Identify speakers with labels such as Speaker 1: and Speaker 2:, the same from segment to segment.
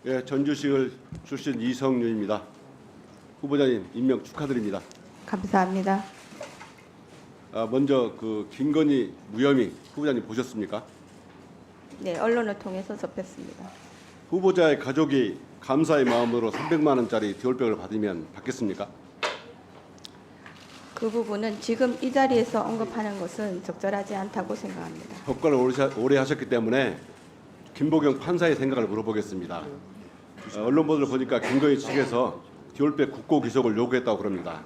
Speaker 1: 예, 전주시을 출신 이성윤입니다. 후보자님 임명 축하드립니다.
Speaker 2: 감사합니다.
Speaker 1: 먼저 그 김건희 무혐의 후보자님 보셨습니까?
Speaker 2: 네, 언론을 통해서 접했습니다.
Speaker 1: 후보자의 가족이 감사의 마음으로 300만 원짜리 디올백을 받으면 받겠습니까?
Speaker 2: 그 부분은 지금 이 자리에서 언급하는 것은 적절하지 않다고 생각합니다.
Speaker 1: 법관을 오래 하셨기 때문에 김보경 판사의 생각을 물어보겠습니다. 언론 보도를 보니까 김건희 측에서 디올백 국고 기속을 요구했다고 그럽니다.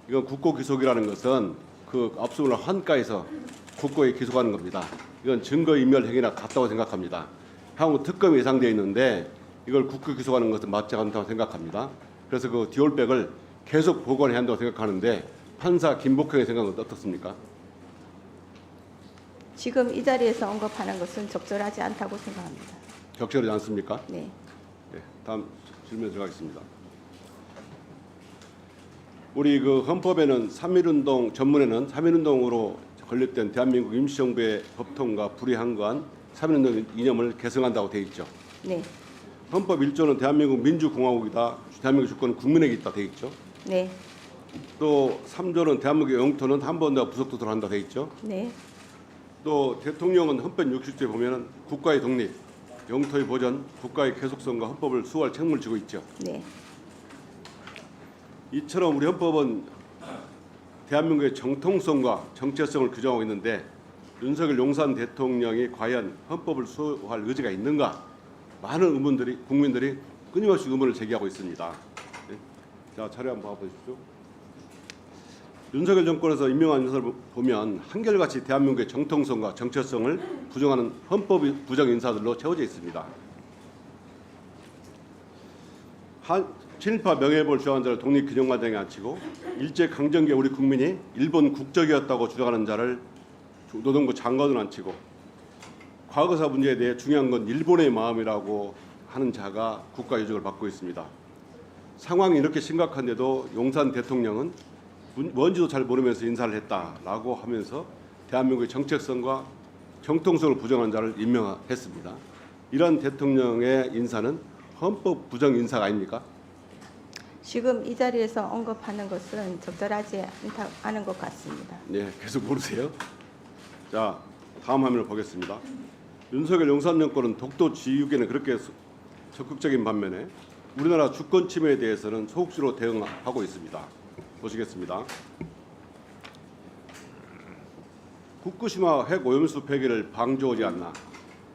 Speaker 1: 이건 국고 기속이라는 것은 그 압수물을 환가해서 국고에 기속하는 겁니다. 이건 증거인멸 행위나 같다고 생각합니다. 향후 특검이 예상되어 있는데 이걸 국고 기속하는 것은 맞지 않다고 생각합니다. 그래서 그 디올백을 계속 보관해야 한다고 생각하는데 판사 김복형의 생각은 어떻습니까?
Speaker 2: 지금 이 자리에서 언급하는 것은 적절하지 않다고 생각합니다.
Speaker 1: 적절하지 않습니까?
Speaker 2: 네.
Speaker 1: 네, 다음 질문 들어가겠습니다. 우리 그 헌법에는 3.1운동 전문에는 3.1운동으로 건립된 대한민국 임시정부의 법통과 불이한거한 3.1운동 이념을 계승한다고 되어 있죠.
Speaker 2: 네.
Speaker 1: 헌법 1조는 대한민국 민주공화국이다. 대한민국 주권은 국민에게 있다 되어 있죠.
Speaker 2: 네.
Speaker 1: 또 3조는 대한민국의 영토는 한 번도 부속도록 한다 되어 있죠.
Speaker 2: 네.
Speaker 1: 또 대통령은 헌법 60조에 보면은 국가의 독립, 영토의 보전, 국가의 계속성과 헌법을 수호할 책무를 지고 있죠.
Speaker 2: 네.
Speaker 1: 이처럼 우리 헌법은 대한민국의 정통성과 정체성을 규정하고 있는데 윤석열 용산 대통령이 과연 헌법을 수호할 의지가 있는가? 많은 의문들이 국민들이 끊임없이 의문을 제기하고 있습니다. 네. 자, 자료 한번 봐보십시오. 윤석열 정권에서 임명한 인사를 보면 한결같이 대한민국의 정통성과 정체성을 부정하는 헌법 부정 인사들로 채워져 있습니다. 친일파 명예회복을 주장한 자를 독립기념관장에 앉히고 일제 강점기에 우리 국민이 일본 국적이었다고 주장하는 자를 노동부 장관으로 앉히고 과거사 문제에 대해 중요한 건 일본의 마음이라고 하는 자가 국가유적을 받고 있습니다. 상황이 이렇게 심각한데도 용산 대통령은 뭔지도 잘 모르면서 인사를 했다라고 하면서 대한민국의 정체성과 정통성을 부정한 자를 임명했습니다. 이런 대통령의 인사는 헌법 부정 인사가 아닙니까?
Speaker 2: 지금 이 자리에서 언급하는 것은 적절하지 않은 것 같습니다.
Speaker 1: 네, 계속 모르세요. 자, 다음 화면을 보겠습니다. 윤석열 용산 정권은 독도 지휘국에는 그렇게 적극적인 반면에 우리나라 주권 침해에 대해서는 소극적으로 대응하고 있습니다. 보시겠습니다. 후쿠시마 핵 오염수 폐기를 방조하지 않나.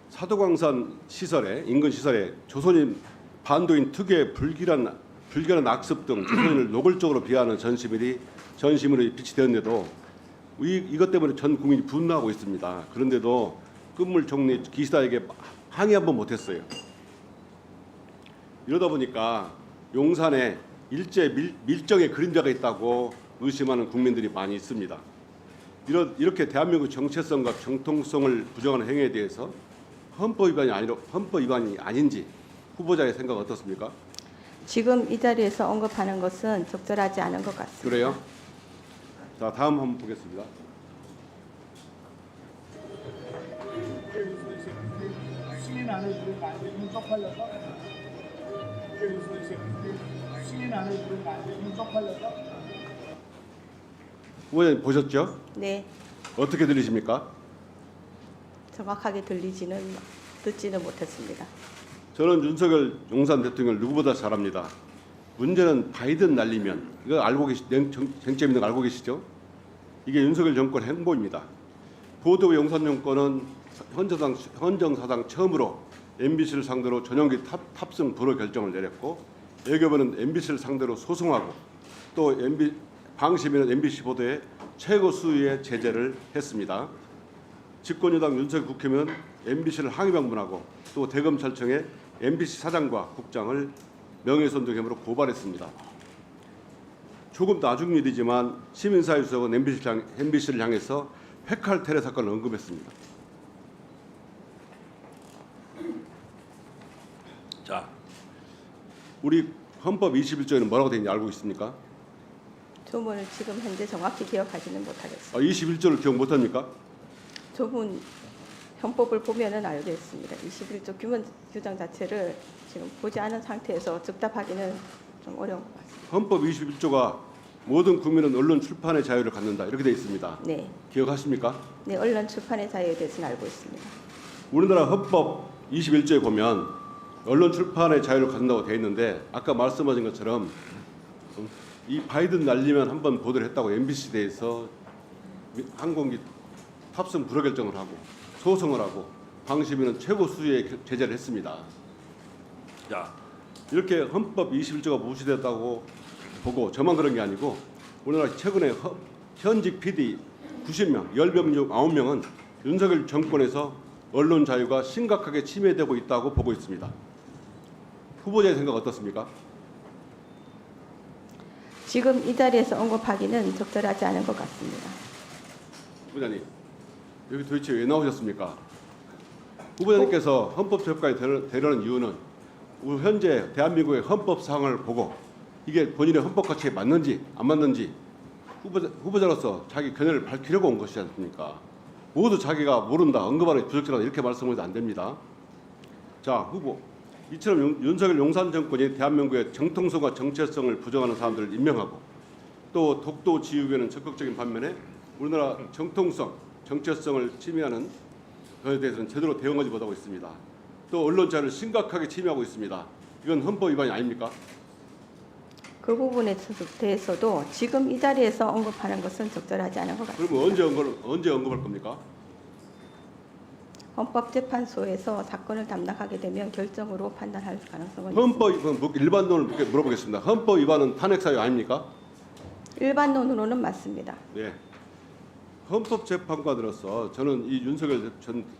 Speaker 1: 사도광산 시설에 인근 시설에 조선인 반도인 특유의 불길한 악습 등 조선인을 노골적으로 비하하는 전시물이 빛이 되었는데도 이것 때문에 전 국민이 분노하고 있습니다. 그런데도 끝물 총리 기시다에게 항의 한번 못했어요. 이러다 보니까 용산에 일제 밀정의 그림자가 있다고 의심하는 국민들이 많이 있습니다. 이렇게 대한민국 정체성과 정통성을 부정하는 행위에 대해서 헌법 위반이 아닌지 후보자의 생각 어떻습니까?
Speaker 2: 지금 이 자리에서 언급하는 것은 적절하지 않은 것 같습니다.
Speaker 1: 그래요? 자, 다음 한번 보겠습니다.
Speaker 3: 승인 안 해주는 거 안 되면 쪽팔려서 승인 안 해주는 거 안 되면 쪽팔려서
Speaker 1: 후보자님 보셨죠?
Speaker 2: 네.
Speaker 1: 어떻게 들리십니까?
Speaker 2: 정확하게 듣지는 못했습니다.
Speaker 1: 저는 윤석열 용산 대통령을 누구보다 잘 압니다. 문제는 바이든 날리면 이거 쟁점 있는 거 알고 계시죠? 이게 윤석열 정권 행보입니다. 보도 용산 정권은 헌정사상 처음으로 MBC를 상대로 전용기 탑승 불허 결정을 내렸고 외교부는 MBC를 상대로 소송하고 또 방심위는 MBC 보도에 최고 수위의 제재를 했습니다. 집권여당 윤석열 국회의원은 MBC를 항의 방문하고 또 대검찰청에 MBC 사장과 국장을 명예훼손 혐의로 고발했습니다. 조금 나중 일이지만 시민사회수석은 MBC를 향해서 회칼 테러 사건을 언급했습니다. 자, 우리 헌법 21조에는 뭐라고 되어 있는지 알고 있습니까?
Speaker 2: 조문을 지금 현재 정확히 기억하지는 못하겠습니다.
Speaker 1: 21조를 기억 못합니까?
Speaker 2: 조문 헌법을 보면은 알겠습니다. 21조 규정 자체를 지금 보지 않은 상태에서 즉답하기는 좀 어려운 것 같습니다.
Speaker 1: 헌법 21조가 모든 국민은 언론 출판의 자유를 갖는다 이렇게 되어 있습니다.
Speaker 2: 네,
Speaker 1: 기억하십니까?
Speaker 2: 네, 언론 출판의 자유에 대해서는 알고 있습니다.
Speaker 1: 우리나라 헌법 21조에 보면 언론 출판의 자유를 갖는다고 되어 있는데 아까 말씀하신 것처럼 이 바이든 날리면 한번 보도를 했다고 MBC 대해서 항공기 탑승 불허 결정을 하고 소송을 하고 방심위는 최고 수위의 제재를 했습니다. 자, 이렇게 헌법 21조가 무시됐다고 보고 저만 그런 게 아니고 우리나라 최근에 현직 PD 90명, 10명 중 9명은 윤석열 정권에서 언론 자유가 심각하게 침해되고 있다고 보고 있습니다. 후보자의 생각 어떻습니까?
Speaker 2: 지금 이 자리에서 언급하기는 적절하지 않은 것 같습니다.
Speaker 1: 후보자님, 여기 도대체 왜 나오셨습니까? 후보자님께서 헌법재판관에 되려는 이유는 현재 대한민국의 헌법 사항을 보고 이게 본인의 헌법 가치에 맞는지 안 맞는지 후보자로서 자기 견해를 밝히려고 온 것이지 않습니까? 모두 자기가 모른다, 언급하는 부적절하다 이렇게 말씀해도 안 됩니다. 자, 후보. 이처럼 윤석열 용산 정권이 대한민국의 정통성과 정체성을 부정하는 사람들을 임명하고 또 독도 지우개는 적극적인 반면에 우리나라 정통성, 정체성을 침해하는 것에 대해서는 제대로 대응하지 못하고 있습니다. 또 언론 자유를 심각하게 침해하고 있습니다. 이건 헌법 위반이 아닙니까?
Speaker 2: 그 부분에 대해서도 지금 이 자리에서 언급하는 것은 적절하지 않은 것 같습니다.
Speaker 1: 그러면 언제 언급할 겁니까?
Speaker 2: 헌법재판소에서 사건을 담당하게 되면 결정으로 판단할 가능성은
Speaker 1: 헌법 위반 일반론을 물어보겠습니다. 헌법 위반은 탄핵 사유 아닙니까?
Speaker 2: 있습니다. 일반론으로는 맞습니다.
Speaker 1: 네. 헌법재판관으로서 저는 이 윤석열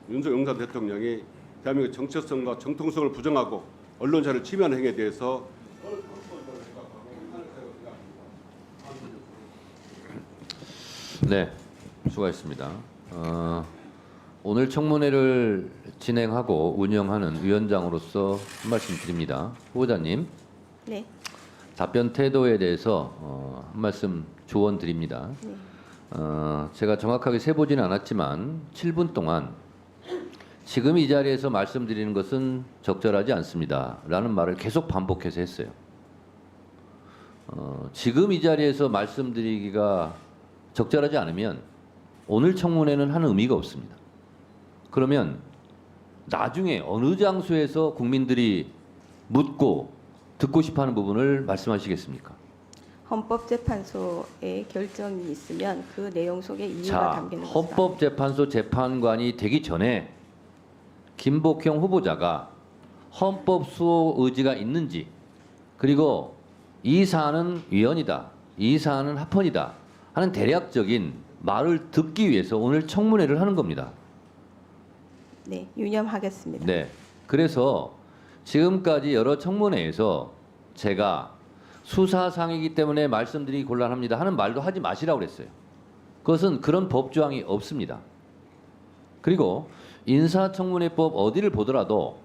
Speaker 1: 용산 대통령이 대한민국의 정체성과 정통성을 부정하고 언론 자유를 침해하는 행위에 대해서
Speaker 4: 네, 수고하셨습니다. 오늘 청문회를 진행하고 운영하는 위원장으로서 한 말씀 드립니다. 후보자님,
Speaker 2: 네.
Speaker 4: 답변 태도에 대해서 한 말씀 조언 드립니다.
Speaker 2: 네.
Speaker 4: 제가 정확하게 세보지는 않았지만 7분 동안 지금 이 자리에서 말씀드리는 것은 적절하지 않습니다. 라는 말을 계속 반복해서 했어요. 지금 이 자리에서 말씀드리기가 적절하지 않으면 오늘 청문회는 하는 의미가 없습니다. 그러면 나중에 어느 장소에서 국민들이 묻고 듣고 싶어하는 부분을 말씀하시겠습니까?
Speaker 2: 헌법재판소의 결정이 있으면 그 내용 속에 이유가
Speaker 4: 자,
Speaker 2: 담기는 것이다.
Speaker 4: 헌법재판소 재판관이 되기 전에 김복형 후보자가 헌법 수호 의지가 있는지, 그리고 이 사안은 위헌이다, 이 사안은 합헌이다 하는 대략적인 말을 듣기 위해서 오늘 청문회를 하는 겁니다.
Speaker 2: 네, 유념하겠습니다.
Speaker 4: 네. 그래서 지금까지 여러 청문회에서 제가 수사상이기 때문에 말씀드리기 곤란합니다 하는 말도 하지 마시라고 그랬어요. 그것은 그런 법조항이 없습니다. 그리고 인사청문회법 어디를 보더라도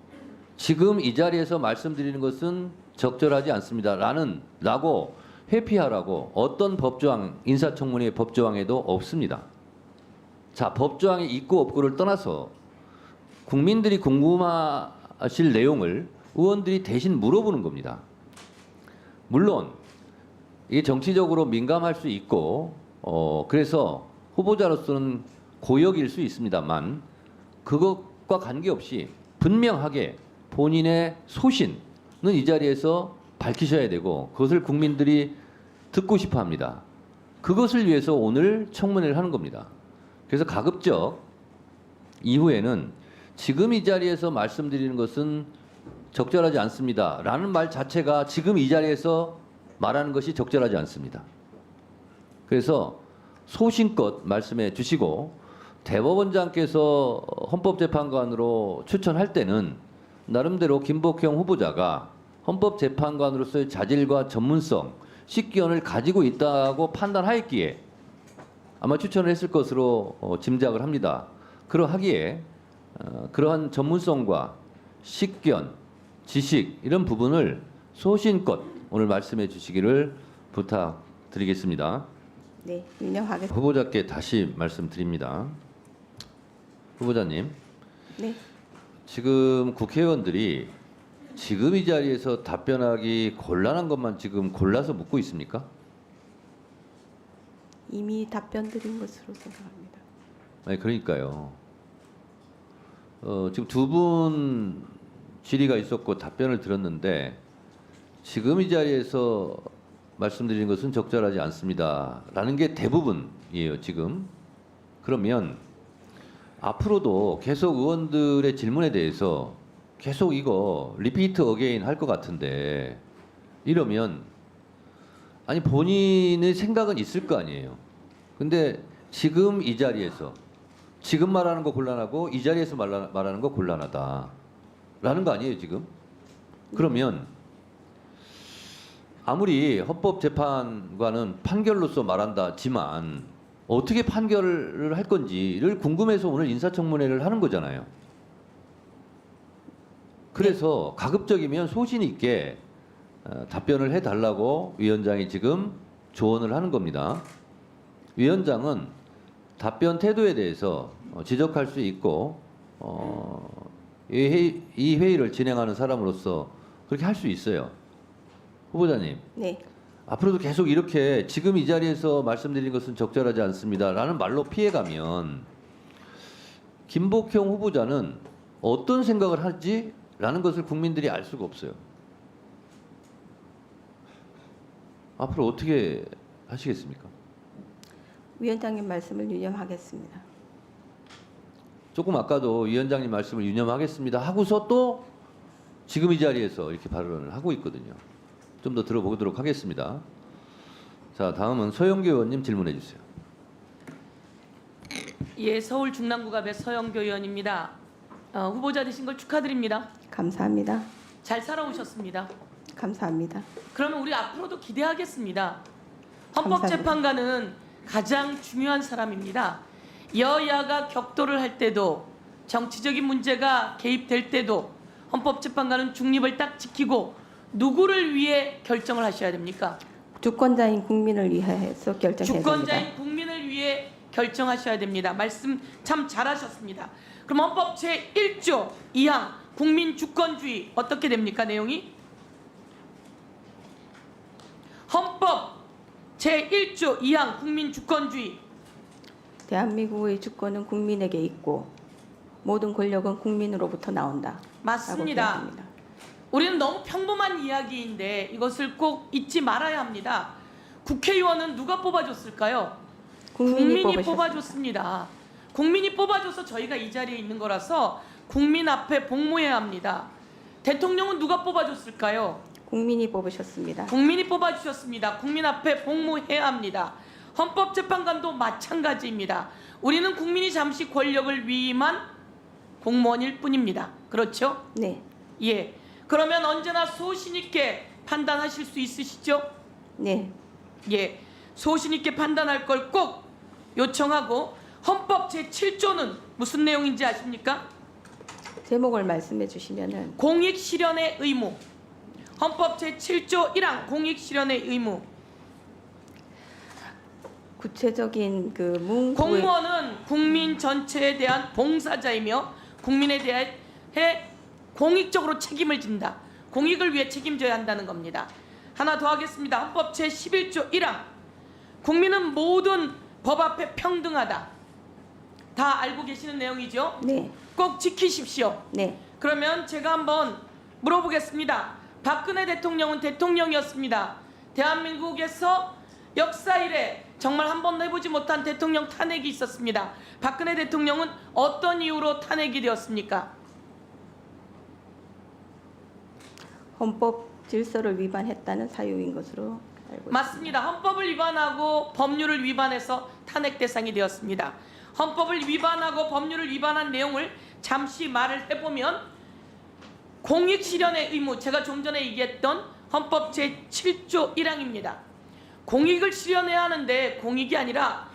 Speaker 4: 지금 이 자리에서 말씀드리는 것은 적절하지 않습니다 라고 회피하라고 어떤 법조항, 인사청문회 법조항에도 없습니다. 자, 법조항이 있고 없고를 떠나서 국민들이 궁금하실 내용을 의원들이 대신 물어보는 겁니다. 물론 이게 정치적으로 민감할 수 있고 그래서 후보자로서는 고역일 수 있습니다만 그것과 관계없이 분명하게 본인의 소신은 이 자리에서 밝히셔야 되고 그것을 국민들이 듣고 싶어 합니다. 그것을 위해서 오늘 청문회를 하는 겁니다. 그래서 가급적 이후에는 지금 이 자리에서 말씀드리는 것은 적절하지 않습니다 라는 말 자체가 지금 이 자리에서 말하는 것이 적절하지 않습니다. 그래서 소신껏 말씀해 주시고 대법원장께서 헌법재판관으로 추천할 때는 나름대로 김복형 후보자가 헌법재판관으로서의 자질과 전문성, 식견을 가지고 있다고 판단하였기에 아마 추천을 했을 것으로 짐작을 합니다. 그러하기에 그러한 전문성과 식견, 지식 이런 부분을 소신껏 오늘 말씀해 주시기를 부탁드리겠습니다.
Speaker 2: 네, 유념하겠습니다.
Speaker 4: 후보자께 다시 말씀드립니다. 후보자님,
Speaker 2: 네.
Speaker 4: 지금 국회의원들이 지금 이 자리에서 답변하기 곤란한 것만 지금 골라서 묻고 있습니까?
Speaker 2: 이미 답변 드린 것으로 생각합니다.
Speaker 4: 아니 그러니까요. 지금 두 분 질의가 있었고 답변을 들었는데 지금 이 자리에서 말씀드린 것은 적절하지 않습니다라는 게 대부분이에요 지금. 그러면 앞으로도 계속 의원들의 질문에 대해서 계속 이거 리피트 어게인 할 것 같은데 이러면 아니 본인의 생각은 있을 거 아니에요. 근데 지금 이 자리에서 지금 말하는 거 곤란하고 이 자리에서 말하는 거 곤란하다라는 거 아니에요 지금? 그러면 아무리 헌법재판관은 판결로서 말한다지만 어떻게 판결을 할 건지를 궁금해서 오늘 인사청문회를 하는 거잖아요. 그래서 가급적이면 소신 있게 답변을 해달라고 위원장이 지금 조언을 하는 겁니다. 위원장은 답변 태도에 대해서 지적할 수 있고 이 회의를 진행하는 사람으로서 그렇게 할 수 있어요. 후보자님.
Speaker 2: 네.
Speaker 4: 앞으로도 계속 이렇게 지금 이 자리에서 말씀드린 것은 적절하지 않습니다라는 말로 피해가면 김복형 후보자는 어떤 생각을 할지라는 것을 국민들이 알 수가 없어요. 앞으로 어떻게 하시겠습니까?
Speaker 2: 위원장님 말씀을 유념하겠습니다.
Speaker 4: 조금 아까도 위원장님 말씀을 유념하겠습니다 하고서 또 지금 이 자리에서 이렇게 발언을 하고 있거든요. 좀 더 들어보도록 하겠습니다. 자, 다음은 서영교 의원님 질문해 주세요.
Speaker 5: 예, 서울 중남구갑의 서영교 의원입니다. 후보자 되신 걸 축하드립니다.
Speaker 2: 감사합니다.
Speaker 5: 잘 살아오셨습니다.
Speaker 2: 감사합니다.
Speaker 5: 그러면 우리 앞으로도 기대하겠습니다. 헌법재판관은 가장 중요한 사람입니다. 여야가 격돌을 할 때도 정치적인 문제가 개입될 때도 헌법재판관은 중립을 딱 지키고 누구를 위해 결정을 하셔야 됩니까?
Speaker 2: 주권자인 국민을 위해서 결정해야 됩니다.
Speaker 5: 주권자인 국민을 위해 결정하셔야 됩니다. 말씀 참 잘하셨습니다. 그럼 헌법 제1조 2항 국민 주권주의 어떻게 됩니까? 내용이 헌법 제1조 2항 국민 주권주의
Speaker 2: 대한민국의 주권은 국민에게 있고 모든 권력은 국민으로부터 나온다.
Speaker 5: 맞습니다. 우리는 너무 평범한 이야기인데 이것을 꼭 잊지 말아야 합니다. 국회의원은 누가 뽑아줬을까요? 국민이 뽑아줬습니다. 국민이 뽑아줘서 저희가 이 자리에 있는 거라서 국민 앞에 복무해야 합니다. 대통령은 누가 뽑아줬을까요?
Speaker 2: 국민이 뽑으셨습니다.
Speaker 5: 국민이 뽑아주셨습니다. 국민 앞에 복무해야 합니다. 헌법재판관도 마찬가지입니다. 우리는 국민이 잠시 권력을 위임한 공무원일 뿐입니다. 그렇죠?
Speaker 2: 네.
Speaker 5: 예. 그러면 언제나 소신 있게 판단하실 수 있으시죠?
Speaker 2: 네.
Speaker 5: 예. 소신 있게 판단할 걸 꼭 요청하고 헌법 제7조는 무슨 내용인지 아십니까?
Speaker 2: 제목을 말씀해 주시면은
Speaker 5: 공익 실현의 의무. 헌법 제7조 1항 공익 실현의 의무.
Speaker 2: 구체적인 그 문구의
Speaker 5: 공무원은 국민 전체에 대한 봉사자이며 국민에 대해 공익적으로 책임을 진다. 공익을 위해 책임져야 한다는 겁니다. 하나 더 하겠습니다. 헌법 제11조 1항 국민은 모든 법 앞에 평등하다. 다 알고 계시는 내용이죠?
Speaker 2: 네.
Speaker 5: 꼭 지키십시오.
Speaker 2: 네.
Speaker 5: 그러면 제가 한번 물어보겠습니다. 박근혜 대통령은 대통령이었습니다. 대한민국에서 역사 이래 정말 한 번도 해보지 못한 대통령 탄핵이 있었습니다. 박근혜 대통령은 어떤 이유로 탄핵이 되었습니까?
Speaker 2: 헌법 질서를 위반했다는 사유인 것으로 알고
Speaker 5: 맞습니다. 헌법을 위반하고 법률을 위반해서 탄핵 대상이 되었습니다. 헌법을 위반하고 법률을 위반한 내용을 잠시 말을 해보면 공익 실현의 의무, 제가 좀 전에 얘기했던 헌법 제7조 1항입니다. 공익을 실현해야 하는데 공익이 아니라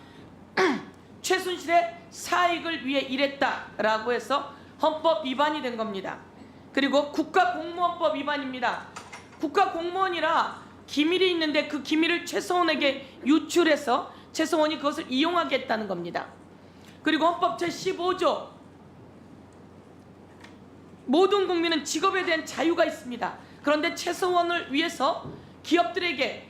Speaker 5: 최순실의 사익을 위해 일했다라고 해서 헌법 위반이 된 겁니다. 그리고 국가공무원법 위반입니다. 국가공무원이라 기밀이 있는데 그 기밀을 최서원에게 유출해서 최서원이 그것을 이용하게 했다는 겁니다. 그리고 헌법 제15조 모든 국민은 직업에 대한 자유가 있습니다. 그런데 최소원을 위해서 기업들에게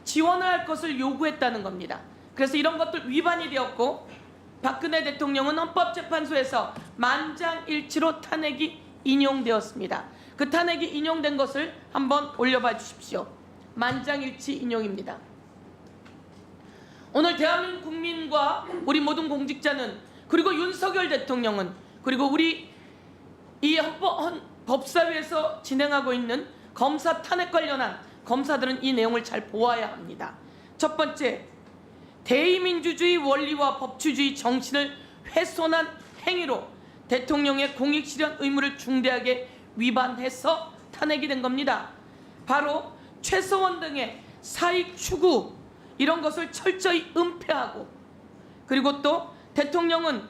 Speaker 5: 지원을 할 것을 요구했다는 겁니다. 그래서 이런 것들 위반이 되었고 박근혜 대통령은 헌법재판소에서 만장일치로 탄핵이 인용되었습니다. 그 탄핵이 인용된 것을 한번 올려봐 주십시오. 만장일치 인용입니다. 오늘 대한민국 국민과 우리 모든 공직자는 그리고 윤석열 대통령은 그리고 우리 이 법사위에서 진행하고 있는 검사 탄핵 관련한 검사들은 이 내용을 잘 보아야 합니다. 첫 번째, 대의민주주의 원리와 법치주의 정신을 훼손한 행위로 대통령의 공익실현 의무를 중대하게 위반해서 탄핵이 된 겁니다. 바로 최서원 등의 사익 추구 이런 것을 철저히 은폐하고 그리고 또 대통령은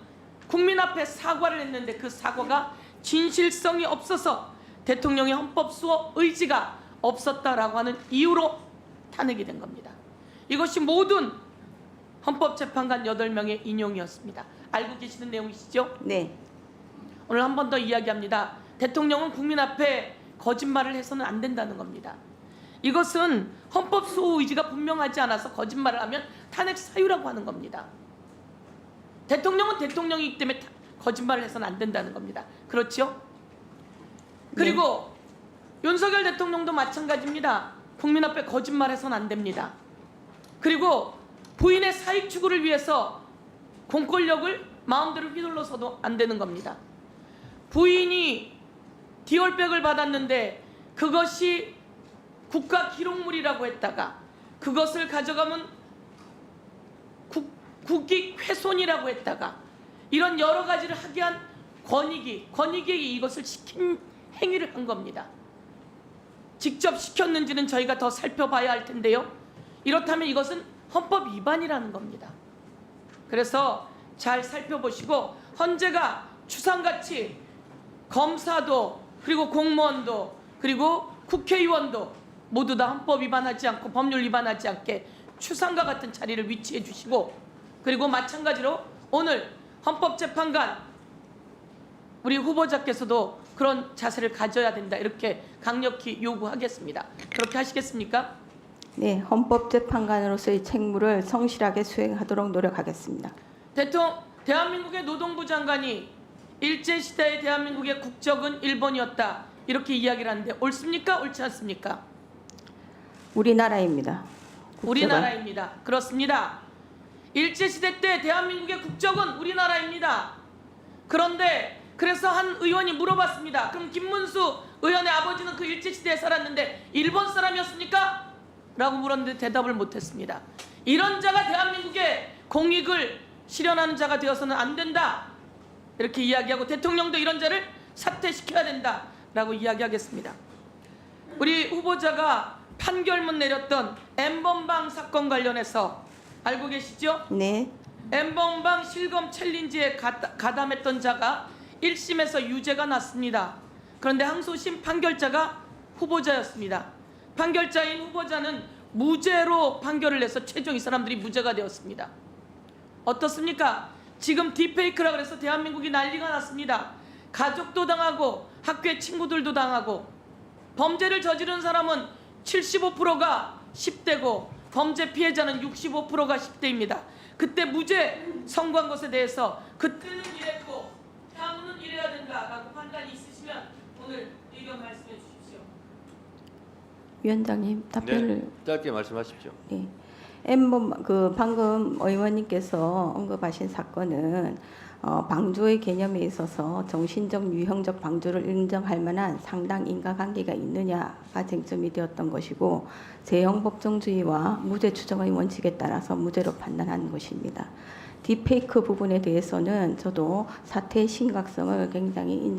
Speaker 5: 국민 앞에 사과를 했는데 그 사과가 진실성이 없어서 대통령의 헌법수호 의지가 없었다라고 하는 이유로 탄핵이 된 겁니다. 이것이 모든 헌법재판관 8명의 인용이었습니다. 알고 계시는 내용이시죠?
Speaker 2: 네.
Speaker 5: 오늘 한 번 더 이야기합니다. 대통령은 국민 앞에 거짓말을 해서는 안 된다는 겁니다. 이것은 헌법수호 의지가 분명하지 않아서 거짓말을 하면 탄핵 사유라고 하는 겁니다. 대통령은 대통령이기 때문에 거짓말을 해서는 안 된다는 겁니다. 그렇죠? 그리고 윤석열 대통령도 마찬가지입니다. 국민 앞에 거짓말해서는 안 됩니다. 그리고 부인의 사익 추구를 위해서 공권력을 마음대로 휘둘러서도 안 되는 겁니다. 부인이 디올백을 받았는데 그것이 국가 기록물이라고 했다가 그것을 가져가면 국익 훼손이라고 했다가 이런 여러 가지를 하게 한 권익위에 이것을 시킨 행위를 한 겁니다. 직접 시켰는지는 저희가 더 살펴봐야 할 텐데요. 이렇다면 이것은 헌법 위반이라는 겁니다. 그래서 잘 살펴보시고 헌재가 추상같이 검사도 그리고 공무원도 그리고 국회의원도 모두 다 헌법 위반하지 않고 법률 위반하지 않게 추상과 같은 자리를 위치해 주시고 그리고 마찬가지로 오늘 헌법재판관 우리 후보자께서도 그런 자세를 가져야 된다 이렇게 강력히 요구하겠습니다. 그렇게 하시겠습니까?
Speaker 2: 네, 헌법재판관으로서의 책무를 성실하게 수행하도록 노력하겠습니다.
Speaker 5: 대한민국의 노동부 장관이 일제시대의 대한민국의 국적은 일본이었다 이렇게 이야기를 하는데 옳습니까? 옳지 않습니까?
Speaker 2: 우리나라입니다.
Speaker 5: 우리나라입니다. 그렇습니다. 일제시대 때 대한민국의 국적은 우리나라입니다. 그런데 그래서 한 의원이 물어봤습니다. 그럼 김문수 의원의 아버지는 그 일제시대에 살았는데 일본 사람이었습니까? 라고 물었는데 대답을 못했습니다. 이런 자가 대한민국의 공익을 실현하는 자가 되어서는 안 된다 이렇게 이야기하고 대통령도 이런 자를 사퇴시켜야 된다 라고 이야기하겠습니다. 우리 후보자가 판결문 내렸던 N번방 사건 관련해서 알고 계시죠?
Speaker 2: 네.
Speaker 5: N번방 실검 챌린지에 가담했던 자가 1심에서 유죄가 났습니다. 그런데 항소심 판결자가 후보자였습니다. 판결자인 후보자는 무죄로 판결을 내서 최종 이 사람들이 무죄가 되었습니다. 어떻습니까? 지금 딥페이크라 그래서 대한민국이 난리가 났습니다. 가족도 당하고 학교의 친구들도 당하고 범죄를 저지른 사람은 75%가 10대고 범죄 피해자는 65%가 10대입니다. 그때 무죄 선고한 것에 대해서 그때는 이랬고 향후는 이래야 된다라고 판단이 있으시면 오늘 의견 말씀해 주십시오.
Speaker 2: 위원장님 답변을
Speaker 4: 네, 짧게 말씀하십시오.
Speaker 2: 네. 방금 의원님께서 언급하신 사건은 방조의 개념에 있어서 정신적 유형적 방조를 인정할 만한 상당 인과관계가 있느냐가 쟁점이 되었던 것이고 재형법정주의와 무죄 추정의 원칙에 따라서 무죄로 판단한 것입니다. 딥페이크 부분에 대해서는 저도 사태의 심각성을 굉장히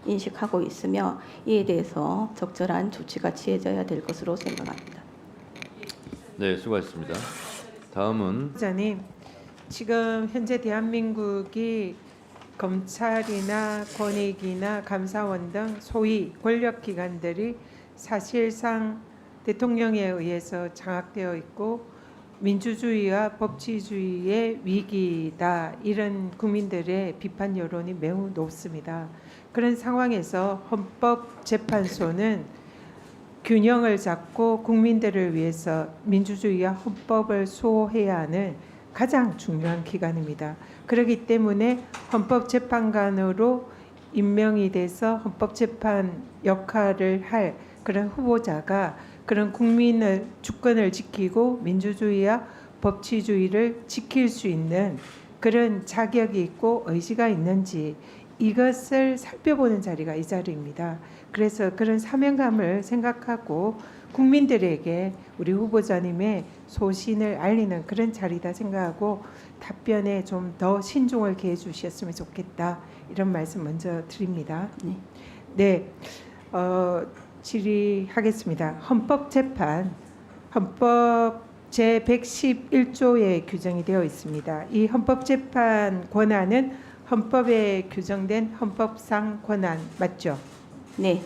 Speaker 2: 인식하고 있으며 이에 대해서 적절한 조치가 취해져야 될 것으로 생각합니다.
Speaker 4: 네, 수고하셨습니다. 다음은
Speaker 6: 기자님, 지금 현재 대한민국이 검찰이나 권익이나 감사원 등 소위 권력기관들이 사실상 대통령에 의해서 장악되어 있고 민주주의와 법치주의의 위기다 이런 국민들의 비판 여론이 매우 높습니다. 그런 상황에서 헌법재판소는 균형을 잡고 국민들을 위해서 민주주의와 헌법을 수호해야 하는 가장 중요한 기관입니다. 그렇기 때문에 헌법재판관으로 임명이 돼서 헌법재판 역할을 할 그런 후보자가 그런 국민의 주권을 지키고 민주주의와 법치주의를 지킬 수 있는 그런 자격이 있고 의지가 있는지 이것을 살펴보는 자리가 이 자리입니다. 그래서 그런 사명감을 생각하고 국민들에게 우리 후보자님의 소신을 알리는 그런 자리다 생각하고 답변에 좀 더 신중을 기해 주셨으면 좋겠다. 이런 말씀 먼저 드립니다. 네, 질의하겠습니다. 헌법 제 111조에 규정이 되어 있습니다. 이 헌법재판 권한은 헌법에 규정된 헌법상 권한 맞죠?
Speaker 2: 네,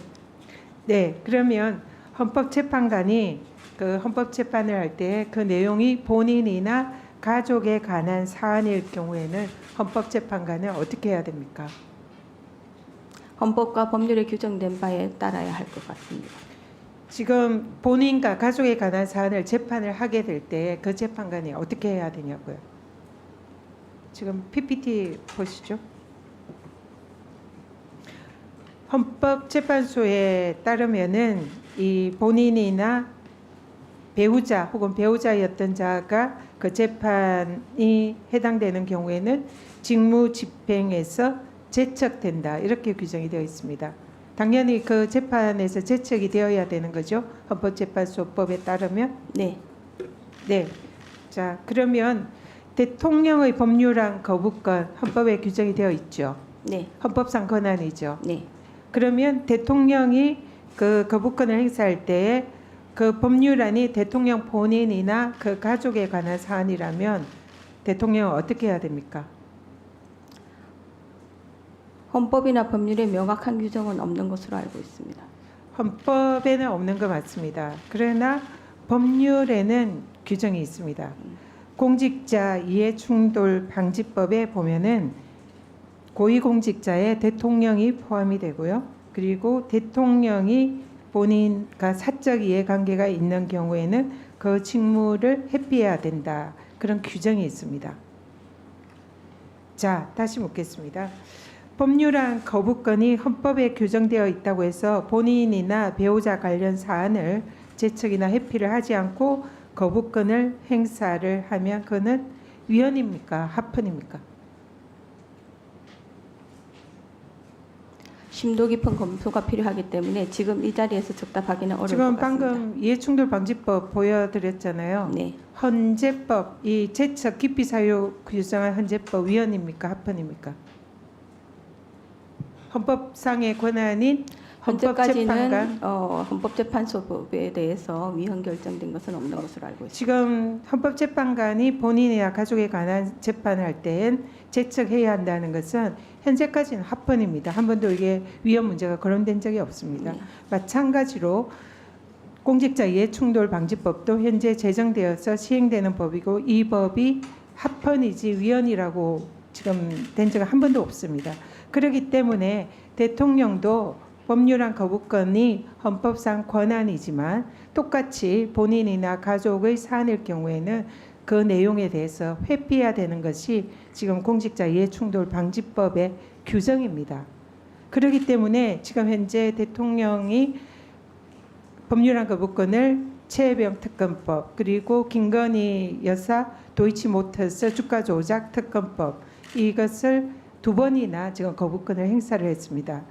Speaker 6: 네, 그러면 헌법재판관이 그 헌법재판을 할 때 그 내용이 본인이나 가족에 관한 사안일 경우에는 헌법재판관은 어떻게 해야 됩니까?
Speaker 2: 헌법과 법률에 규정된 바에 따라야 할 것 같습니다.
Speaker 6: 지금 본인과 가족에 관한 사안을 재판을 하게 될 때 그 재판관이 어떻게 해야 되냐고요? 지금 PPT 보시죠. 헌법재판소에 따르면은 이 본인이나 배우자 혹은 배우자였던 자가 그 재판이 해당되는 경우에는 직무집행에서 제척된다 이렇게 규정이 되어 있습니다. 당연히 그 재판에서 제척이 되어야 되는 거죠. 헌법재판소법에 따르면.
Speaker 2: 네,
Speaker 6: 네. 자, 그러면 대통령의 법률안 거부권 헌법에 규정이 되어 있죠.
Speaker 2: 네,
Speaker 6: 헌법상 권한이죠.
Speaker 2: 네.
Speaker 6: 그러면 대통령이 그 거부권을 행사할 때에 그 법률안이 대통령 본인이나 그 가족에 관한 사안이라면 대통령은 어떻게 해야 됩니까?
Speaker 2: 헌법이나 법률에 명확한 규정은 없는 것으로 알고 있습니다.
Speaker 6: 헌법에는 없는 거 맞습니다. 그러나 법률에는 규정이 있습니다. 공직자 이해충돌 방지법에 보면은 고위공직자에 대통령이 포함이 되고요. 그리고 대통령이 본인과 사적 이해관계가 있는 경우에는 그 직무를 회피해야 된다. 그런 규정이 있습니다. 자, 다시 묻겠습니다. 법률안 거부권이 헌법에 규정되어 있다고 해서 본인이나 배우자 관련 사안을 제척이나 회피를 하지 않고 거부권을 행사를 하면 그는 위헌입니까? 합헌입니까?
Speaker 2: 심도 깊은 검토가 필요하기 때문에 지금 이 자리에서 적답하기는 어려울
Speaker 6: 지금
Speaker 2: 것 같습니다.
Speaker 6: 방금 이해충돌 방지법 보여드렸잖아요.
Speaker 2: 네,
Speaker 6: 헌재법 이 제척 기피 사유 규정한 헌재법 위헌입니까? 합헌입니까? 헌법상의 권한인 헌법재판관
Speaker 2: 현재까지는 헌법재판소법에 대해서 위헌 결정된 것은 없는 것으로 알고 있습니다.
Speaker 6: 지금 헌법재판관이 본인이나 가족에 관한 재판을 할 때엔 제척해야 한다는 것은 현재까지는 합헌입니다. 한 번도 이게 위헌 문제가 거론된 적이 없습니다.
Speaker 2: 네.
Speaker 6: 마찬가지로 공직자 이해충돌 방지법도 현재 제정되어서 시행되는 법이고 이 법이 합헌이지 위헌이라고 지금 된 적은 한 번도 없습니다. 그렇기 때문에 대통령도 법률안 거부권이 헌법상 권한이지만 똑같이 본인이나 가족의 사안일 경우에는 그 내용에 대해서 회피해야 되는 것이 지금 공직자 이해충돌 방지법의 규정입니다. 그렇기 때문에 지금 현재 대통령이 법률안 거부권을 최혜병 특검법 그리고 김건희 여사 도이치모터스 주가 조작 특검법 이것을 두 번이나 지금 거부권을 행사를 했습니다.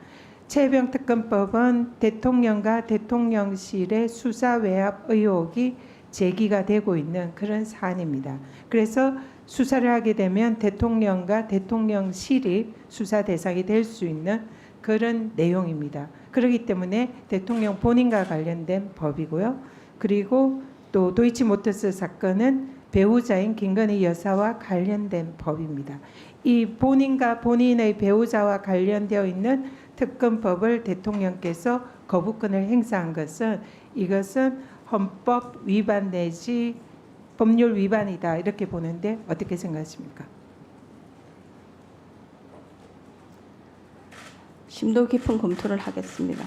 Speaker 6: 최혜병 특검법은 대통령과 대통령실의 수사 외압 의혹이 제기가 되고 있는 그런 사안입니다. 그래서 수사를 하게 되면 대통령과 대통령실이 수사 대상이 될 수 있는 그런 내용입니다. 그렇기 때문에 대통령 본인과 관련된 법이고요. 그리고 또 도이치모터스 사건은 배우자인 김건희 여사와 관련된 법입니다. 이 본인과 본인의 배우자와 관련되어 있는 특검법을 대통령께서 거부권을 행사한 것은 이것은 헌법 위반 내지 법률 위반이다 이렇게 보는데 어떻게 생각하십니까?
Speaker 2: 심도 깊은 검토를 하겠습니다.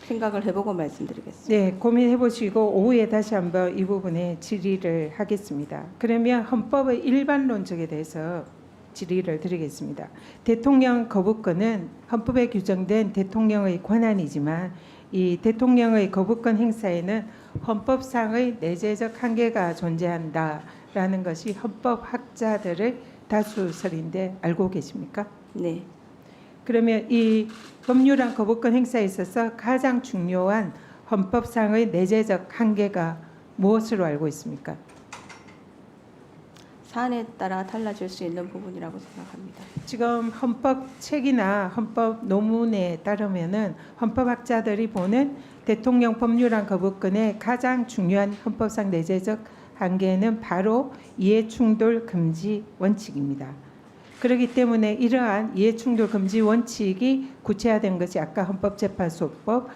Speaker 2: 생각을 해보고 말씀드리겠습니다.
Speaker 6: 네, 고민해 보시고 오후에 다시 한번 이 부분에 질의를 하겠습니다. 그러면 헌법의 일반론적에 대해서 질의를 드리겠습니다. 대통령 거부권은 헌법에 규정된 대통령의 권한이지만 이 대통령의 거부권 행사에는 헌법상의 내재적 한계가 존재한다라는 것이 헌법학자들의 다수설인데 알고 계십니까?
Speaker 2: 네,
Speaker 6: 그러면 이 법률안 거부권 행사에 있어서 가장 중요한 헌법상의 내재적 한계가 무엇으로 알고 있습니까?
Speaker 2: 사안에 따라 달라질 수 있는 부분이라고 생각합니다.
Speaker 6: 지금 헌법 책이나 헌법 논문에 따르면은 헌법학자들이 보는 대통령 법률안 거부권의 가장 중요한 헌법상 내재적 한계는 바로 이해충돌 금지 원칙입니다. 그렇기 때문에 이러한 이해충돌 금지 원칙이 구체화된 것이 아까 헌법재판소법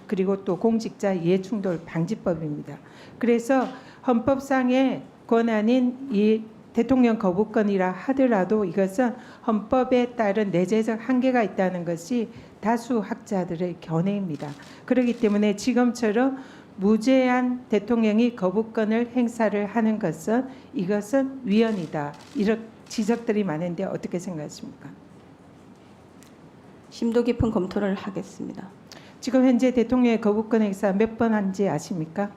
Speaker 6: 그리고 또 공직자 이해충돌 방지법입니다. 그래서 헌법상의 권한인 이 대통령 거부권이라 하더라도 이것은 헌법에 따른 내재적 한계가 있다는 것이 다수 학자들의 견해입니다. 그렇기 때문에 지금처럼 무제한 대통령이 거부권을 행사를 하는 것은 이것은 위헌이다. 이런 지적들이 많은데 어떻게 생각하십니까?
Speaker 2: 심도 깊은 검토를 하겠습니다.
Speaker 6: 지금 현재 대통령의 거부권 행사 몇 번 한지 아십니까?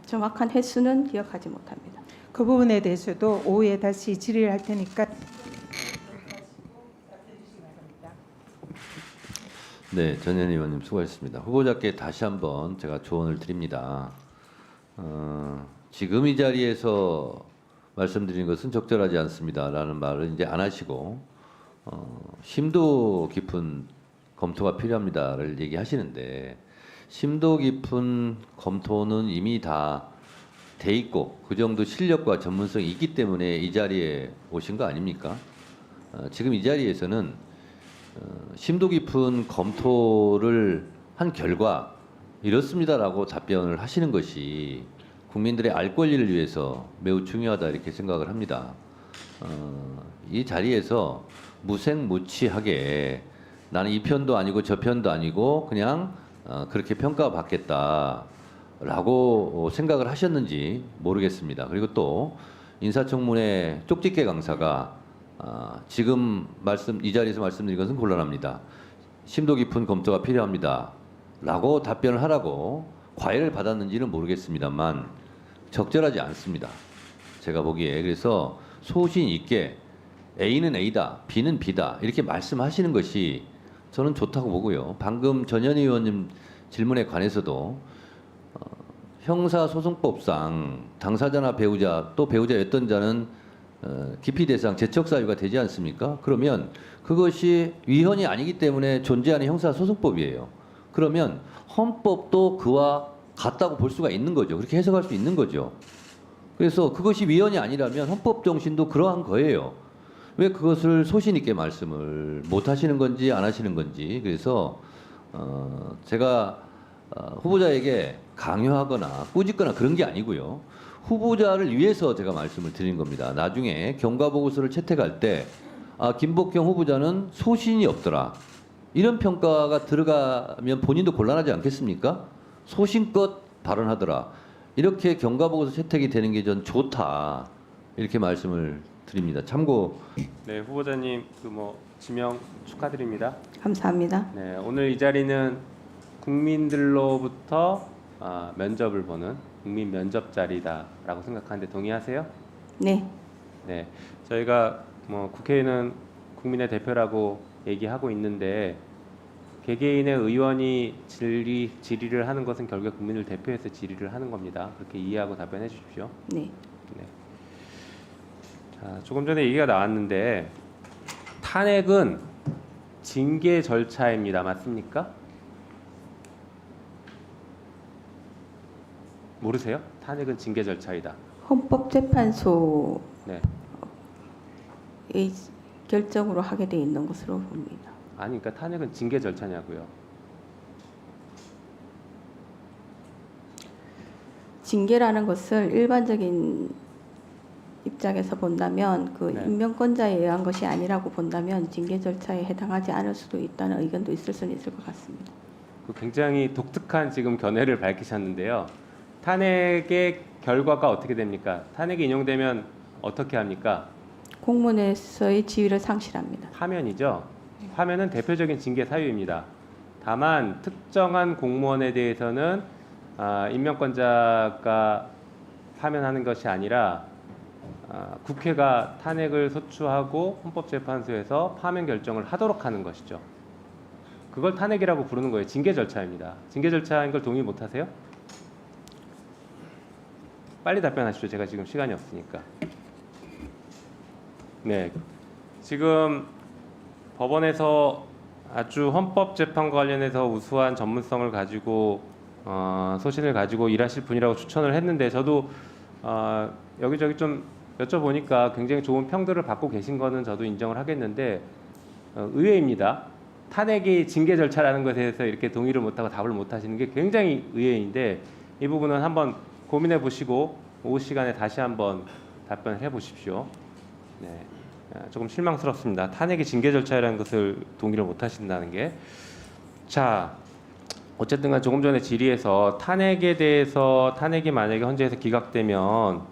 Speaker 2: 정확한 횟수는 기억하지 못합니다.
Speaker 6: 그 부분에 대해서도 오후에 다시 질의를 할 테니까.
Speaker 4: 네, 전현 의원님 수고하셨습니다. 후보자께 다시 한번 제가 조언을 드립니다. 지금 이 자리에서 말씀드린 것은 적절하지 않습니다라는 말을 이제 안 하시고 심도 깊은 검토가 필요합니다를 얘기하시는데 심도 깊은 검토는 이미 다 돼 있고 그 정도 실력과 전문성이 있기 때문에 이 자리에 오신 거 아닙니까? 지금 이 자리에서는 심도 깊은 검토를 한 결과 이렇습니다라고 답변을 하시는 것이 국민들의 알 권리를 위해서 매우 중요하다 이렇게 생각을 합니다. 이 자리에서 무색무취하게 나는 이 편도 아니고 저 편도 아니고 그냥 그렇게 평가받겠다라고 생각을 하셨는지 모르겠습니다. 그리고 또 인사청문회 쪽집게 강사가 지금 이 자리에서 말씀드린 것은 곤란합니다. 심도 깊은 검토가 필요합니다라고 답변을 하라고 과외를 받았는지는 모르겠습니다만 적절하지 않습니다. 제가 보기에. 그래서 소신 있게 A는 A다, B는 B다 이렇게 말씀하시는 것이 저는 좋다고 보고요. 방금 전현희 의원님 질문에 관해서도 형사소송법상 당사자나 배우자 또 배우자였던 자는 기피 대상 제척 사유가 되지 않습니까? 그러면 그것이 위헌이 아니기 때문에 존재하는 형사소송법이에요. 그러면 헌법도 그와 같다고 볼 수가 있는 거죠. 그렇게 해석할 수 있는 거죠. 그래서 그것이 위헌이 아니라면 헌법 정신도 그러한 거예요. 왜 그것을 소신 있게 말씀을 못 하시는 건지 안 하시는 건지. 그래서 제가 후보자에게 강요하거나 꾸짖거나 그런 게 아니고요. 후보자를 위해서 제가 말씀을 드린 겁니다. 나중에 경과보고서를 채택할 때 김복경 후보자는 소신이 없더라. 이런 평가가 들어가면 본인도 곤란하지 않겠습니까? 소신껏 발언하더라. 이렇게 경과보고서 채택이 되는 게 전 좋다. 이렇게 말씀을 드립니다. 참고.
Speaker 7: 네, 후보자님 지명 축하드립니다.
Speaker 2: 감사합니다.
Speaker 7: 네, 오늘 이 자리는 국민들로부터 면접을 보는 국민 면접 자리다라고 생각하는데 동의하세요?
Speaker 2: 네,
Speaker 7: 네, 저희가 국회의원은 국민의 대표라고 얘기하고 있는데 개개인의 의원이 질의를 하는 것은 결국 국민을 대표해서 질의를 하는 겁니다. 그렇게 이해하고 답변해 주십시오.
Speaker 2: 네.
Speaker 7: 네. 자, 조금 전에 얘기가 나왔는데 탄핵은 징계 절차입니다. 맞습니까? 모르세요? 탄핵은 징계 절차이다.
Speaker 2: 헌법재판소의
Speaker 7: 네.
Speaker 2: 결정으로 하게 돼 있는 것으로 봅니다.
Speaker 7: 아니, 그러니까 탄핵은 징계 절차냐고요.
Speaker 2: 징계라는 것을 일반적인 입장에서 본다면 그
Speaker 7: 네.
Speaker 2: 임명권자에 의한 것이 아니라고 본다면 징계 절차에 해당하지 않을 수도 있다는 의견도 있을 수는 있을 것 같습니다.
Speaker 7: 그 굉장히 독특한 지금 견해를 밝히셨는데요. 탄핵의 결과가 어떻게 됩니까? 탄핵이 인용되면 어떻게 합니까?
Speaker 2: 공무원에서의 지위를 상실합니다.
Speaker 7: 파면이죠. 파면은 대표적인 징계 사유입니다. 다만 특정한 공무원에 대해서는 임명권자가 파면하는 것이 아니라 국회가 탄핵을 소추하고 헌법재판소에서 파면 결정을 하도록 하는 것이죠. 그걸 탄핵이라고 부르는 거예요. 징계 절차입니다. 징계 절차인 걸 동의 못 하세요? 빨리 답변하십시오. 제가 지금 시간이 없으니까. 네. 지금 법원에서 아주 헌법재판과 관련해서 우수한 전문성을 가지고 소신을 가지고 일하실 분이라고 추천을 했는데 저도 여기저기 좀 여쭤보니까 굉장히 좋은 평들을 받고 계신 거는 저도 인정을 하겠는데 의외입니다. 탄핵이 징계 절차라는 것에 대해서 이렇게 동의를 못하고 답을 못하시는 게 굉장히 의외인데 이 부분은 한번 고민해 보시고 오후 시간에 다시 한번 답변을 해 보십시오. 네. 조금 실망스럽습니다. 탄핵이 징계 절차라는 것을 동의를 못 하신다는 게. 자, 어쨌든 간 조금 전에 질의에서 탄핵에 대해서 탄핵이 만약에 헌재에서 기각되면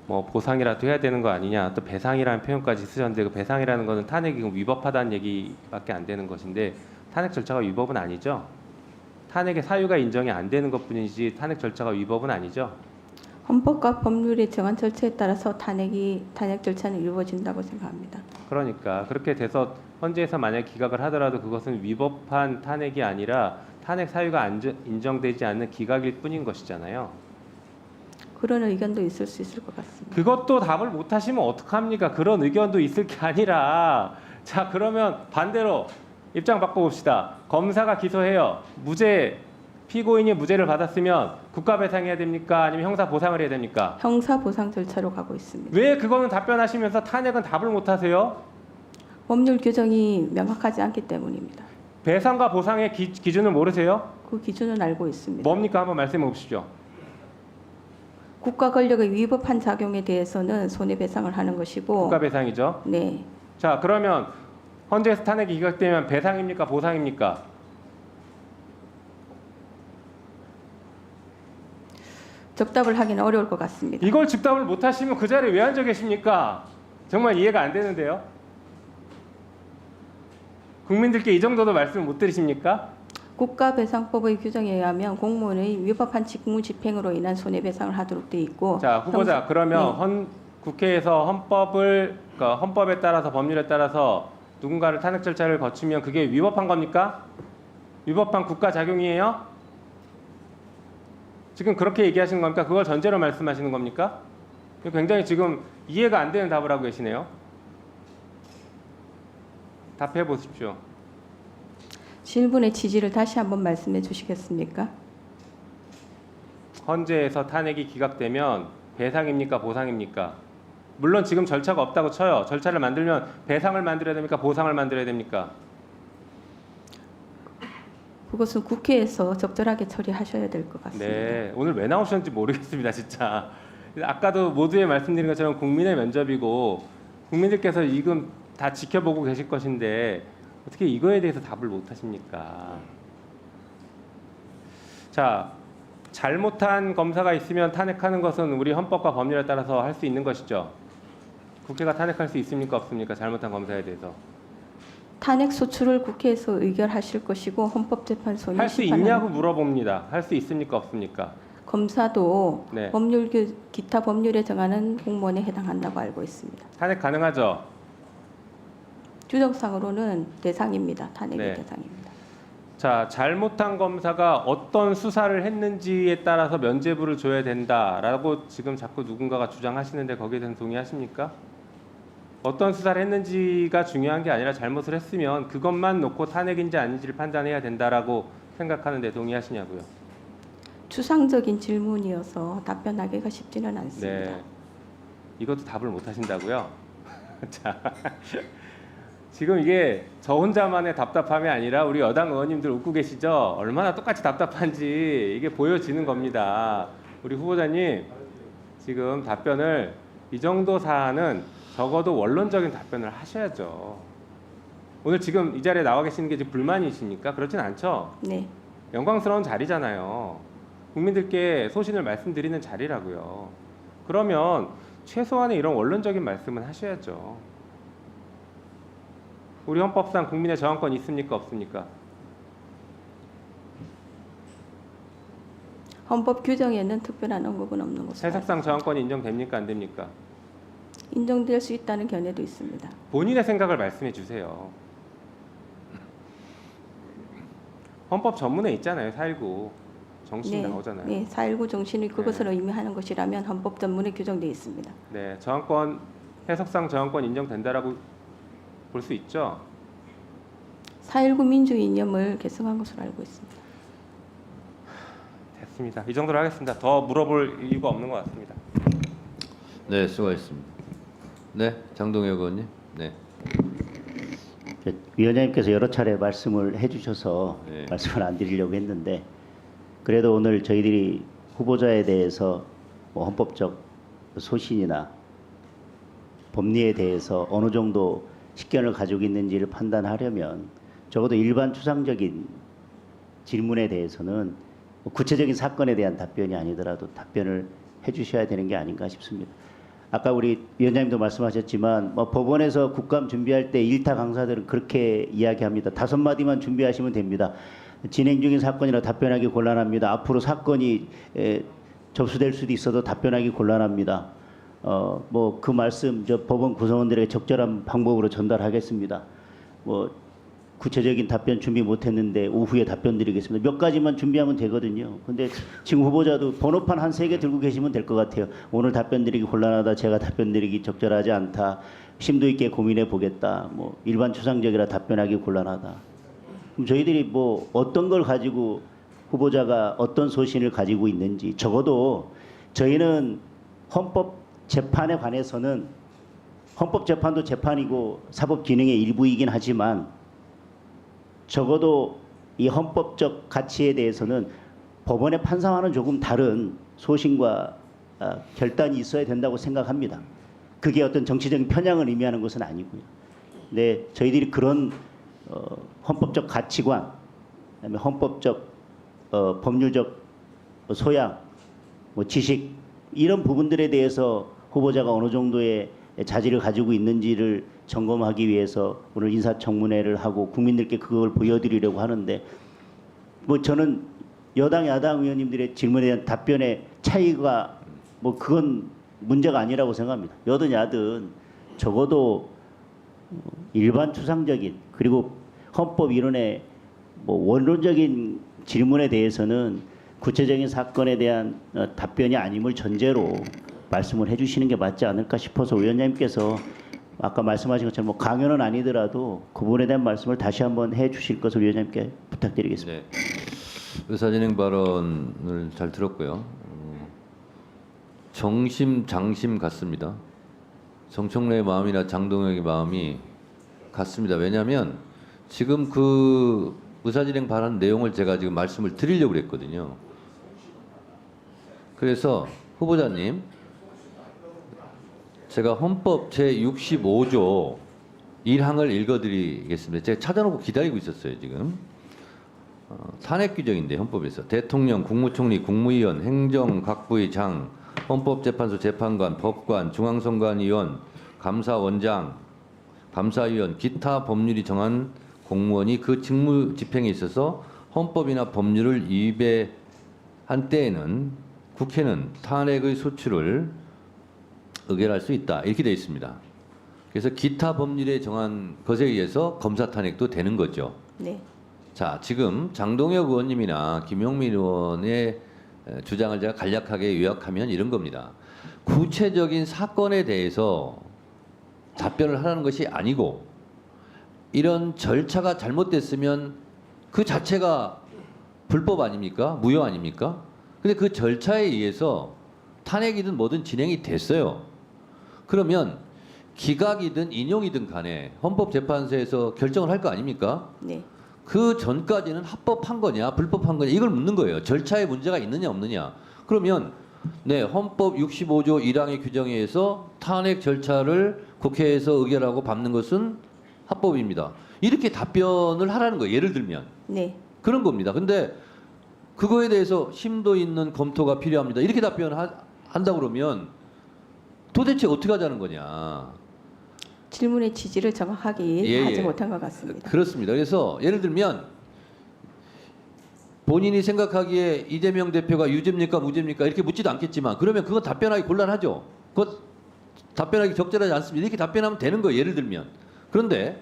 Speaker 7: 뭐 보상이라도 해야 되는 거 아니냐, 또 배상이라는 표현까지 쓰셨는데 그 배상이라는 것은 탄핵이 위법하다는 얘기밖에 안 되는 것인데 탄핵 절차가 위법은 아니죠. 탄핵의 사유가 인정이 안 되는 것뿐이지 탄핵 절차가 위법은 아니죠.
Speaker 2: 헌법과 법률의 정한 절차에 따라서 탄핵 절차는 이루어진다고 생각합니다.
Speaker 7: 그러니까 그렇게 돼서 헌재에서 만약 기각을 하더라도 그것은 위법한 탄핵이 아니라 탄핵 사유가 인정되지 않는 기각일 뿐인 것이잖아요.
Speaker 2: 그런 의견도 있을 수 있을 것 같습니다.
Speaker 7: 그것도 답을 못 하시면 어떡합니까? 그런 의견도 있을 게 아니라 자 그러면 반대로 입장 바꿔봅시다. 검사가 기소해요. 피고인이 무죄를 받았으면 국가 배상해야 됩니까? 아니면 형사 보상을 해야 됩니까?
Speaker 2: 형사 보상 절차로 가고 있습니다.
Speaker 7: 왜 그거는 답변하시면서 탄핵은 답을 못 하세요?
Speaker 2: 법률 규정이 명확하지 않기 때문입니다.
Speaker 7: 배상과 보상의 기준을 모르세요?
Speaker 2: 그 기준은 알고 있습니다.
Speaker 7: 뭡니까? 한번 말씀해 보십시오.
Speaker 2: 국가 권력의 위법한 작용에 대해서는 손해배상을 하는 것이고,
Speaker 7: 국가 배상이죠.
Speaker 2: 네,
Speaker 7: 자 그러면 헌재에서 탄핵이 기각되면 배상입니까? 보상입니까?
Speaker 2: 적답을 하기는 어려울 것 같습니다.
Speaker 7: 이걸 즉답을 못 하시면 그 자리에 왜 앉아 계십니까? 정말 이해가 안 되는데요. 국민들께 이 정도도 말씀 못 드리십니까?
Speaker 2: 국가배상법의 규정에 의하면 공무원의 위법한 직무 집행으로 인한 손해배상을 하도록 돼 있고.
Speaker 7: 자 후보자 그러면 국회에서 헌법에 따라서 법률에 따라서 누군가를 탄핵 절차를 거치면 그게 위법한 겁니까? 위법한 국가 작용이에요? 지금 그렇게 얘기하시는 겁니까? 그걸 전제로 말씀하시는 겁니까? 굉장히 지금 이해가 안 되는 답을 하고 계시네요. 답해 보십시오.
Speaker 2: 질문의 취지를 다시 한번 말씀해 주시겠습니까?
Speaker 7: 헌재에서 탄핵이 기각되면 배상입니까? 보상입니까? 물론 지금 절차가 없다고 쳐요. 절차를 만들면 배상을 만들어야 됩니까? 보상을 만들어야 됩니까?
Speaker 2: 그것은 국회에서 적절하게 처리하셔야 될 것 같습니다.
Speaker 7: 네, 오늘 왜 나오셨는지 모르겠습니다, 진짜. 아까도 모두에 말씀드린 것처럼 국민의 면접이고 국민들께서 지금 다 지켜보고 계실 것인데 어떻게 이거에 대해서 답을 못 하십니까? 자, 잘못한 검사가 있으면 탄핵하는 것은 우리 헌법과 법률에 따라서 할 수 있는 것이죠. 국회가 탄핵할 수 있습니까? 없습니까? 잘못한 검사에 대해서.
Speaker 2: 탄핵 소추를 국회에서 의결하실 것이고 헌법재판소는
Speaker 7: 할 수 있냐고 물어봅니다. 할 수 있습니까? 없습니까?
Speaker 2: 검사도
Speaker 7: 네.
Speaker 2: 기타 법률에 정하는 공무원에 해당한다고 알고 있습니다.
Speaker 7: 탄핵 가능하죠?
Speaker 2: 규정상으로는 대상입니다. 탄핵의
Speaker 7: 네.
Speaker 2: 대상입니다.
Speaker 7: 자, 잘못한 검사가 어떤 수사를 했는지에 따라서 면죄부를 줘야 된다라고 지금 자꾸 누군가가 주장하시는데 거기에 대해서 동의하십니까? 어떤 수사를 했는지가 중요한 게 아니라 잘못을 했으면 그것만 놓고 탄핵인지 아닌지를 판단해야 된다라고 생각하는데 동의하시냐고요?
Speaker 2: 추상적인 질문이어서 답변하기가 쉽지는 않습니다.
Speaker 7: 네, 이것도 답을 못 하신다고요? 자, 지금 이게 저 혼자만의 답답함이 아니라 우리 여당 의원님들 웃고 계시죠? 얼마나 똑같이 답답한지 이게 보여지는 겁니다. 우리 후보자님 지금 답변을 이 정도 사안은 적어도 원론적인 답변을 하셔야죠. 오늘 지금 이 자리에 나와 계시는 게 지금 불만이십니까? 그렇진 않죠?
Speaker 2: 네.
Speaker 7: 영광스러운 자리잖아요. 국민들께 소신을 말씀드리는 자리라고요. 그러면 최소한의 이런 원론적인 말씀은 하셔야죠. 우리 헌법상 국민의 저항권 있습니까? 없습니까?
Speaker 2: 헌법 규정에는 특별한 언급은 없는 것으로
Speaker 7: 해석상 저항권이 인정됩니까? 안 됩니까?
Speaker 2: 인정될 수 있다는 견해도 있습니다.
Speaker 7: 본인의 생각을 말씀해 주세요. 헌법 전문에 있잖아요. 4.19 정신 나오잖아요.
Speaker 2: 네, 4.19 정신이 그것을
Speaker 7: 네.
Speaker 2: 의미하는 것이라면 헌법 전문에 규정되어 있습니다.
Speaker 7: 네, 저항권 해석상 저항권 인정된다라고 볼 수 있죠.
Speaker 2: 4.19 민주주의 이념을 계승한 것으로 알고 있습니다.
Speaker 7: 됐습니다. 이 정도로 하겠습니다. 더 물어볼 이유가 없는 것 같습니다.
Speaker 4: 네, 수고하셨습니다. 네, 장동혁 의원님. 네.
Speaker 8: 위원장님께서 여러 차례 말씀을 해주셔서
Speaker 4: 네.
Speaker 8: 말씀을 안 드리려고 했는데 그래도 오늘 저희들이 후보자에 대해서 뭐 헌법적 소신이나 법리에 대해서 어느 정도 식견을 가지고 있는지를 판단하려면 적어도 일반 추상적인 질문에 대해서는 구체적인 사건에 대한 답변이 아니더라도 답변을 해주셔야 되는 게 아닌가 싶습니다. 아까 우리 위원장님도 말씀하셨지만 뭐 법원에서 국감 준비할 때 일타 강사들은 그렇게 이야기합니다. 5마디만 준비하시면 됩니다. 진행 중인 사건이라 답변하기 곤란합니다. 앞으로 사건이 접수될 수도 있어도 답변하기 곤란합니다. 뭐 그 말씀 저 법원 구성원들에게 적절한 방법으로 전달하겠습니다. 뭐 구체적인 답변 준비 못했는데 오후에 답변 드리겠습니다. 몇 가지만 준비하면 되거든요. 근데 지금 후보자도 번호판 한 3개 들고 계시면 될 것 같아요. 오늘 답변 드리기 곤란하다. 제가 답변 드리기 적절하지 않다. 심도 있게 고민해 보겠다. 뭐 일반 추상적이라 답변하기 곤란하다. 그럼 저희들이 뭐 어떤 걸 가지고 후보자가 어떤 소신을 가지고 있는지 적어도 저희는 헌법 재판에 관해서는 헌법 재판도 재판이고 사법 기능의 일부이긴 하지만 적어도 이 헌법적 가치에 대해서는 법원의 판사와는 조금 다른 소신과 결단이 있어야 된다고 생각합니다. 그게 어떤 정치적인 편향을 의미하는 것은 아니고요. 근데 저희들이 그런 헌법적 가치관, 그다음에 헌법적 법률적 소양, 뭐 지식 이런 부분들에 대해서 후보자가 어느 정도의 자질을 가지고 있는지를 점검하기 위해서 오늘 인사청문회를 하고 국민들께 그걸 보여드리려고 하는데 뭐 저는 여당 야당 의원님들의 질문에 대한 답변의 차이가 뭐 그건 문제가 아니라고 생각합니다. 여든 야든 적어도 일반 추상적인 그리고 헌법 이론의 뭐 원론적인 질문에 대해서는 구체적인 사건에 대한 답변이 아님을 전제로 말씀을 해주시는 게 맞지 않을까 싶어서 위원장님께서 아까 말씀하신 것처럼 뭐 강연은 아니더라도 그 부분에 대한 말씀을 다시 한번 해주실 것을 위원장님께 부탁드리겠습니다.
Speaker 4: 네. 의사진행 발언을 잘 들었고요. 정심 장심 같습니다. 정청래의 마음이나 장동혁의 마음이 같습니다. 왜냐하면 지금 그 의사진행 발언 내용을 제가 지금 말씀을 드리려고 그랬거든요. 그래서 후보자님, 제가 헌법 제65조 1항을 읽어드리겠습니다. 제가 찾아놓고 기다리고 있었어요, 지금. 탄핵 규정인데 헌법에서 대통령, 국무총리, 국무위원, 행정 각부의 장, 헌법재판소 재판관, 법관, 중앙선관위원, 감사원장, 감사위원, 기타 법률이 정한 공무원이 그 직무 집행에 있어서 헌법이나 법률을 위배한 때에는 국회는 탄핵의 소추를 의결할 수 있다. 이렇게 되어 있습니다. 그래서 기타 법률에 정한 것에 의해서 검사 탄핵도 되는 거죠.
Speaker 2: 네.
Speaker 4: 자, 지금 장동혁 의원님이나 김용민 의원의 주장을 제가 간략하게 요약하면 이런 겁니다. 구체적인 사건에 대해서 답변을 하라는 것이 아니고 이런 절차가 잘못됐으면 그 자체가 불법 아닙니까? 무효 아닙니까? 근데 그 절차에 의해서 탄핵이든 뭐든 진행이 됐어요. 그러면 기각이든 인용이든 간에 헌법재판소에서 결정을 할 거 아닙니까?
Speaker 2: 네.
Speaker 4: 그 전까지는 합법한 거냐 불법한 거냐 이걸 묻는 거예요. 절차에 문제가 있느냐 없느냐. 그러면 네, 헌법 65조 1항의 규정에 의해서 탄핵 절차를 국회에서 의결하고 밟는 것은 합법입니다. 이렇게 답변을 하라는 거예요. 예를 들면
Speaker 2: 네.
Speaker 4: 그런 겁니다. 근데 그거에 대해서 심도 있는 검토가 필요합니다. 이렇게 답변한다 그러면 도대체 어떻게 하자는 거냐?
Speaker 2: 질문의 취지를 정확하게
Speaker 4: 예,
Speaker 2: 하지
Speaker 4: 예.
Speaker 2: 못한 것 같습니다.
Speaker 4: 그렇습니다. 그래서 예를 들면 본인이 생각하기에 이재명 대표가 유죄입니까 무죄입니까 이렇게 묻지도 않겠지만 그러면 그건 답변하기 곤란하죠. 그것 답변하기 적절하지 않습니다. 이렇게 답변하면 되는 거예요. 예를 들면. 그런데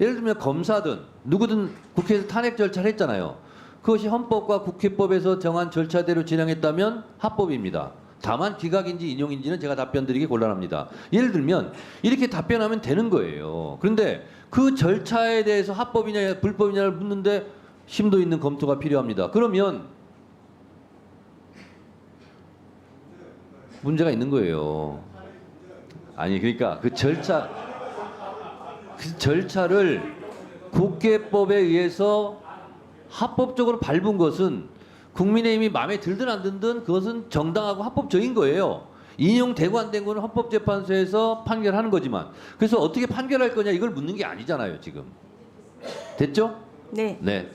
Speaker 4: 예를 들면 검사든 누구든 국회에서 탄핵 절차를 했잖아요. 그것이 헌법과 국회법에서 정한 절차대로 진행했다면 합법입니다. 다만 기각인지 인용인지는 제가 답변드리기 곤란합니다. 예를 들면 이렇게 답변하면 되는 거예요. 그런데 그 절차에 대해서 합법이냐 불법이냐를 묻는데 심도 있는 검토가 필요합니다. 그러면 문제가 있는 거예요. 아니 그러니까 그 절차를 국회법에 의해서 합법적으로 밟은 것은 국민의힘이 마음에 들든 안 들든 그것은 정당하고 합법적인 거예요. 인용되고 안 된 거는 헌법재판소에서 판결하는 거지만 그래서 어떻게 판결할 거냐 이걸 묻는 게 아니잖아요 지금. 됐죠?
Speaker 2: 네.
Speaker 4: 네.